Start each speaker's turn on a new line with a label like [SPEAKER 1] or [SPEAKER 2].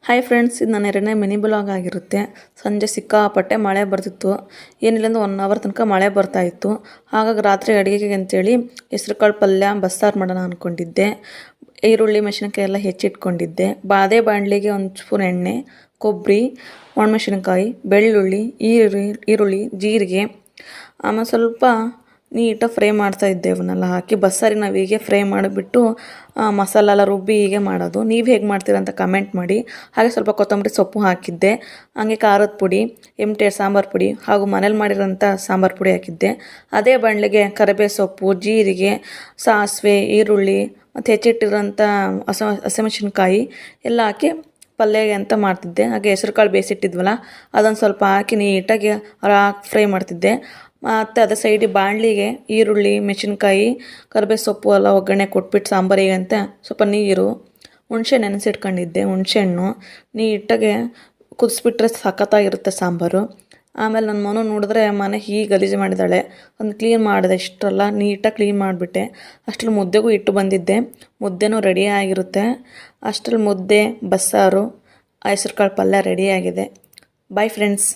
[SPEAKER 1] Hi friends, ಇದು ನನ್ನ ಎರಡನೇ ಮಿನಿ ಬ್ಲಾಗ್ ಆಗಿರುತ್ತೆ. ಸಂಜೆ ಸಿಕ್ಕಾಪಟ್ಟೆ ಮಳೆ ಬರ್ತಿತ್ತು. ಏನಿಲ್ಲ ಅಂದ್ರೆ 1 ಅವರ್ ತನಕ ಮಳೆ ಬರ್ತಾಯಿತ್ತು. ಹಾಗಾಗಿ ರಾತ್ರಿ ಅಡುಗೆಗೆ ಅಂತೇಳಿ ಹೆಸ್ರುಕಾಳು ಪಲ್ಯ ಬಸ್ಸಾರು ಮಾಡೋಣ ಅಂದ್ಕೊಂಡಿದ್ದೆ. ಈರುಳ್ಳಿ ಮೆಣಸಿನಕಾಯಿ ಎಲ್ಲ ಹೆಚ್ಚಿಟ್ಕೊಂಡಿದ್ದೆ. ಅದೇ ಬಾಣಲಿಗೆ 1 ಸ್ಪೂನ್ ಎಣ್ಣೆ, ಕೊಬ್ಬರಿ, ಒಣಮೆಣಸಿನಕಾಯಿ, ಬೆಳ್ಳುಳ್ಳಿ, ಈರುಳ್ಳಿ, ಜೀರಿಗೆ, ಆಮೇಲೆ ಸ್ವಲ್ಪ ನೀಟಾಗಿ ಫ್ರೈ ಮಾಡ್ತಾಯಿದ್ದೆ. ಇವನ್ನೆಲ್ಲ ಹಾಕಿ ಬಸ್ಸಾರಿಗೆ ನಾವು ಹೀಗೆ ಫ್ರೈ ಮಾಡಿಬಿಟ್ಟು ಮಸಾಲೆ ಎಲ್ಲ ರುಬ್ಬಿ ಹೀಗೆ ಮಾಡೋದು. ನೀವು ಹೇಗೆ ಮಾಡ್ತೀರ ಅಂತ ಕಮೆಂಟ್ ಮಾಡಿ. ಹಾಗೆ ಸ್ವಲ್ಪ ಕೊತ್ತಂಬರಿ ಸೊಪ್ಪು ಹಾಕಿದ್ದೆ. ಹಾಗೆ ಖಾರದ ಪುಡಿ, ಸಾಂಬಾರು ಪುಡಿ ಹಾಗೂ ಮನೇಲಿ ಮಾಡಿರೋಂಥ ಸಾಂಬಾರು ಪುಡಿ ಹಾಕಿದ್ದೆ. ಅದೇ ಬಾಣಲೆಗೆ ಕರಿಬೇವು ಸೊಪ್ಪು, ಜೀರಿಗೆ, ಸಾಸಿವೆ, ಈರುಳ್ಳಿ ಮತ್ತು ಹೆಚ್ಚಿಟ್ಟಿರೋಂಥ ಹಸಿಮೆಣಸಿನ್ಕಾಯಿ ಎಲ್ಲ ಹಾಕಿ ಪಲ್ಯಗೆ ಅಂತ ಮಾಡ್ತಿದ್ದೆ. ಹಾಗೆ ಹೆಸ್ರುಕಾಳು ಬೇಯಿಸಿಟ್ಟಿದ್ವಲ್ಲ ಅದೊಂದು ಸ್ವಲ್ಪ ಹಾಕಿ ನೀಟಾಗಿ ಫ್ರೈ ಮಾಡ್ತಿದ್ದೆ. ಮತ್ತು ಅದೇ ಸೈಡಿಗೆ ಬಾಣಲಿಗೆ ಈರುಳ್ಳಿ, ಮೆಣಸಿನ್ಕಾಯಿ, ಕರಿಬೇವು ಸೊಪ್ಪು ಎಲ್ಲ ಒಗ್ಗರಣೆ ಕೊಟ್ಬಿಟ್ಟು ಸಾಂಬಾರಿಗೆ ಅಂತ ಸ್ವಲ್ಪ ನೀರು, ಹುಣಸೆ ನೆನೆಸಿಟ್ಕೊಂಡಿದ್ದೆ. ಹುಣಸೆಹಣ್ಣು ನೀಟಾಗಿ ಕುದಿಸ್ಬಿಟ್ರೆ ಸಖತ್ತಾಗಿರುತ್ತೆ ಸಾಂಬಾರು. ಆಮೇಲೆ ನನ್ನ ಮನು ನೋಡಿದ್ರೆ ಮನೆ ಹೀಗೆ ಗಲೀಜು ಮಾಡಿದ್ದಾಳೆ. ಒಂದು ಕ್ಲೀನ್ ಮಾಡಿದೆ, ಇಷ್ಟೆಲ್ಲ ನೀಟಾಗಿ ಕ್ಲೀನ್ ಮಾಡಿಬಿಟ್ಟೆ. ಅಷ್ಟರಲ್ಲಿ ಮುದ್ದೆಗೂ ಇಟ್ಟು ಬಂದಿದ್ದೆ. ಮುದ್ದೆನೂ ರೆಡಿ ಆಗಿರುತ್ತೆ. ಅಷ್ಟರಲ್ಲಿ ಮುದ್ದೆ, ಬಸ್ಸಾರು, ಹೆಸ್ರುಕಾಳು ಪಲ್ಯ ರೆಡಿಯಾಗಿದೆ. Bye friends.